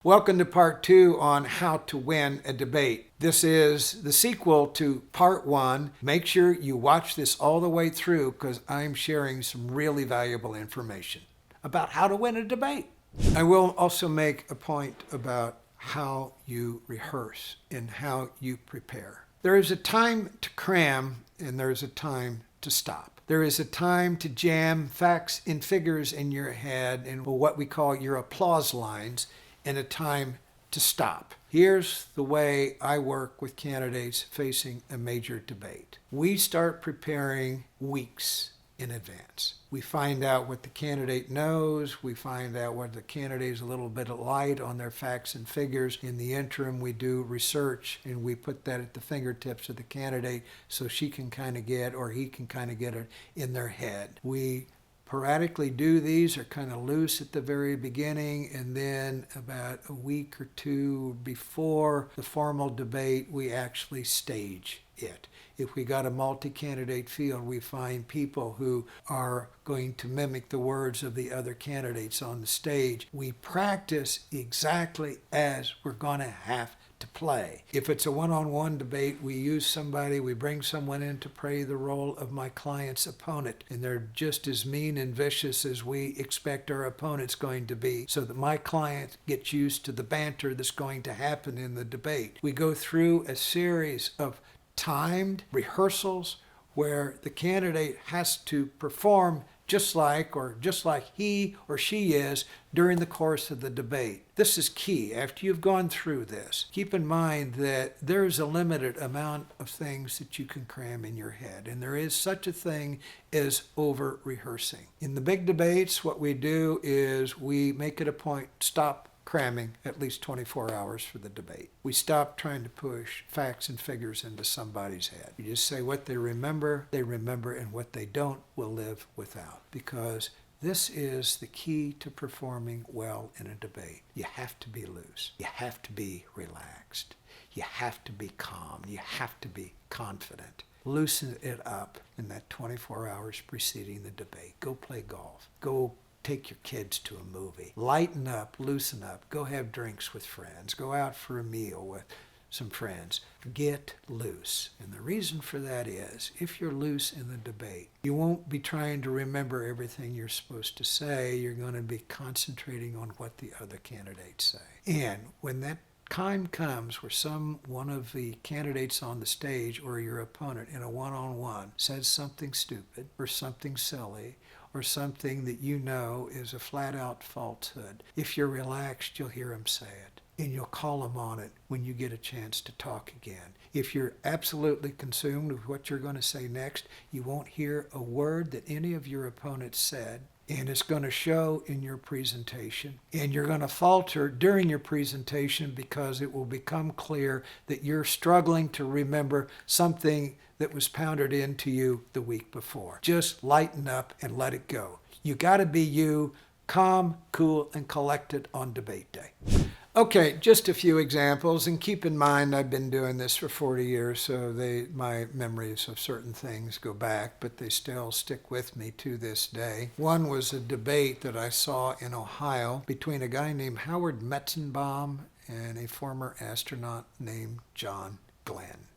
Welcome to part 2 on how to win a debate. This is the sequel to part 1. Make sure you watch this all the way through because I'm sharing some really valuable information about how to win a debate. I will also make a point about how you rehearse and how you prepare. There is a time to cram and there is a time to stop. There is a time to jam facts and figures in your head and what we call your applause lines, and a time to stop. Here's the way I work with candidates facing a major debate. We start preparing weeks in advance. We find out what the candidate knows. We find out what the candidate is a little bit light on their facts and figures. In the interim, we do research and we put that at the fingertips of the candidate so she can kind of get, or he can kind of get it in their head. We sporadically do these, are kind of loose at the very beginning, and then about a week or two before the formal debate, we actually stage it. If we got a multi-candidate field, we find people who are going to mimic the words of the other candidates on the stage. We practice exactly as we're going to have to play. If it's a one-on-one debate, we bring someone in to play the role of my client's opponent, and they're just as mean and vicious as we expect our opponent's going to be, so that my client gets used to the banter that's going to happen in the debate. We go through a series of timed rehearsals where the candidate has to perform just like he or she is during the course of the debate. This is key. After you've gone through this, keep in mind that there is a limited amount of things that you can cram in your head, and there is such a thing as over-rehearsing. In the big debates, what we do is we make it a point, stop cramming at least 24 hours for the debate. We stop trying to push facts and figures into somebody's head. You just say what they remember, and what they don't will live without. Because this is the key to performing well in a debate. You have to be loose. You have to be relaxed. You have to be calm. You have to be confident. Loosen it up in that 24 hours preceding the debate. Go play golf. Go take your kids to a movie. Lighten up, loosen up, go have drinks with friends, go out for a meal with some friends. Get loose. And the reason for that is, if you're loose in the debate, you won't be trying to remember everything you're supposed to say. You're going to be concentrating on what the other candidates say. And when that time comes where one of the candidates on the stage or your opponent in a one-on-one says something stupid or something silly or something that you know is a flat-out falsehood, if you're relaxed, you'll hear him say it, and you'll call him on it when you get a chance to talk again. If you're absolutely consumed with what you're going to say next, you won't hear a word that any of your opponents said, and it's going to show in your presentation. And you're going to falter during your presentation because it will become clear that you're struggling to remember something that was pounded into you the week before. Just lighten up and let it go. You got to be you, calm, cool, and collected on debate day. Okay, just a few examples, and keep in mind I've been doing this for 40 years, so my memories of certain things go back, but they still stick with me to this day. One was a debate that I saw in Ohio between a guy named Howard Metzenbaum and a former astronaut named John Glenn.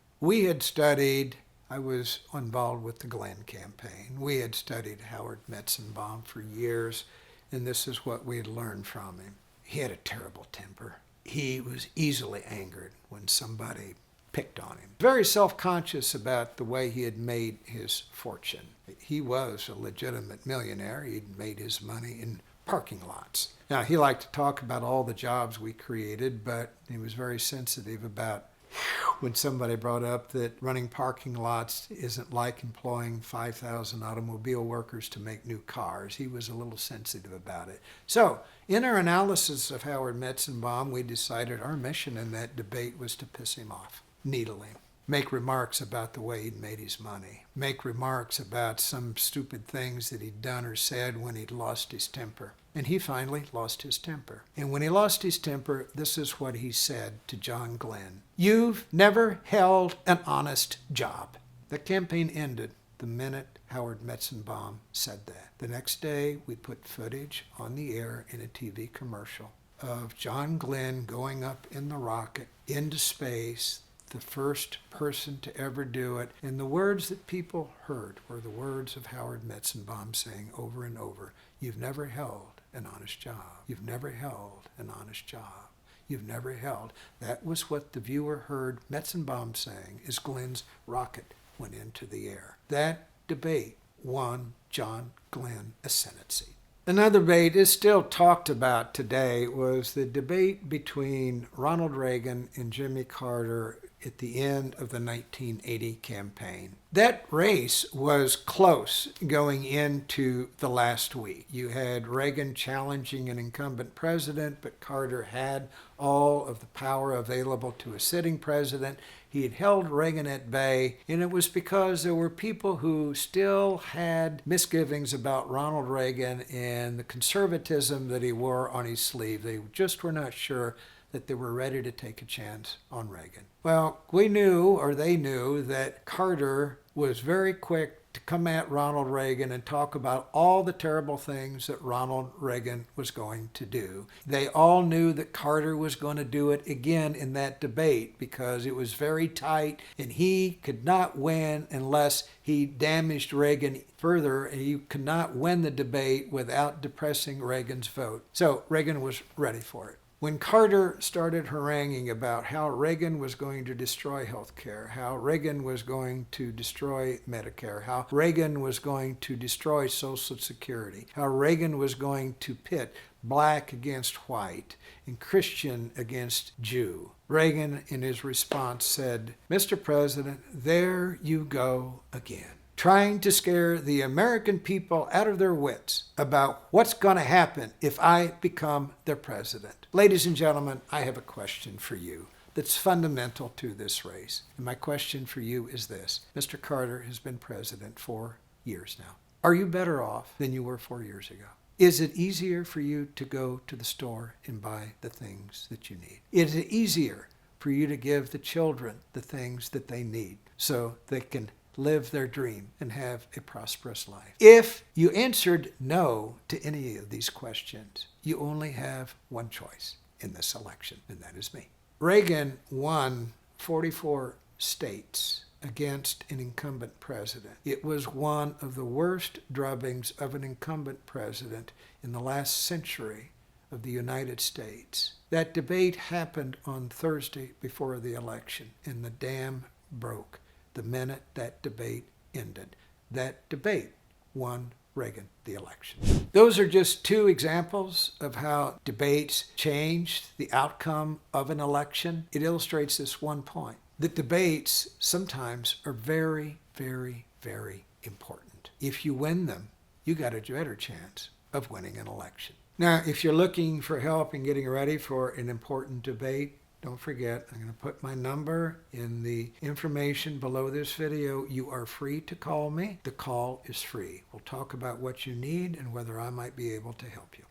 I was involved with the Glenn campaign. We had studied Howard Metzenbaum for years, and this is what we had learned from him. He had a terrible temper. He was easily angered when somebody picked on him. Very self-conscious about the way he had made his fortune. He was a legitimate millionaire. He'd made his money in parking lots. Now, he liked to talk about all the jobs we created, but he was very sensitive about when somebody brought up that running parking lots isn't like employing 5,000 automobile workers to make new cars. He was a little sensitive about it. So, in our analysis of Howard Metzenbaum, we decided our mission in that debate was to piss him off, needle him, make remarks about the way he'd made his money, make remarks about some stupid things that he'd done or said when he'd lost his temper. And he finally lost his temper. And when he lost his temper, this is what he said to John Glenn. "You've never held an honest job." The campaign ended the minute Howard Metzenbaum said that. The next day, we put footage on the air in a TV commercial of John Glenn going up in the rocket into space, the first person to ever do it. And the words that people heard were the words of Howard Metzenbaum saying over and over, "You've never held an honest job. You've never held an honest job. You've never held." That was what the viewer heard Metzenbaum saying as Glenn's rocket went into the air. That debate won John Glenn a Senate seat. Another debate is still talked about today was the debate between Ronald Reagan and Jimmy Carter at the end of the 1980 campaign. That race was close going into the last week. You had Reagan challenging an incumbent president, but Carter had all of the power available to a sitting president. He had held Reagan at bay, and it was because there were people who still had misgivings about Ronald Reagan and the conservatism that he wore on his sleeve. They just were not sure that they were ready to take a chance on Reagan. Well, we knew, or they knew, that Carter was very quick to come at Ronald Reagan and talk about all the terrible things that Ronald Reagan was going to do. They all knew that Carter was going to do it again in that debate because it was very tight and he could not win unless he damaged Reagan further, and he could not win the debate without depressing Reagan's vote. So Reagan was ready for it. When Carter started haranguing about how Reagan was going to destroy health care, how Reagan was going to destroy Medicare, how Reagan was going to destroy Social Security, how Reagan was going to pit black against white and Christian against Jew, Reagan in his response said, "Mr. President, there you go again, trying to scare the American people out of their wits about what's going to happen if I become their president." Ladies and gentlemen, I have a question for you that's fundamental to this race. And my question for you is this. Mr. Carter has been president for years now. Are you better off than you were 4 years ago? Is it easier for you to go to the store and buy the things that you need? Is it easier for you to give the children the things that they need so they can live their dream and have a prosperous life? If you answered no to any of these questions, you only have one choice in this election, and that is me. Reagan won 44 states against an incumbent president. It was one of the worst drubbings of an incumbent president in the last century of the United States. That debate happened on Thursday before the election, and the dam broke the minute that debate ended. That debate won Reagan the election. Those are just two examples of how debates changed the outcome of an election. It illustrates this one point, that debates sometimes are very, very, very important. If you win them, you got a better chance of winning an election. Now, if you're looking for help in getting ready for an important debate, don't forget, I'm going to put my number in the information below this video. You are free to call me. The call is free. We'll talk about what you need and whether I might be able to help you.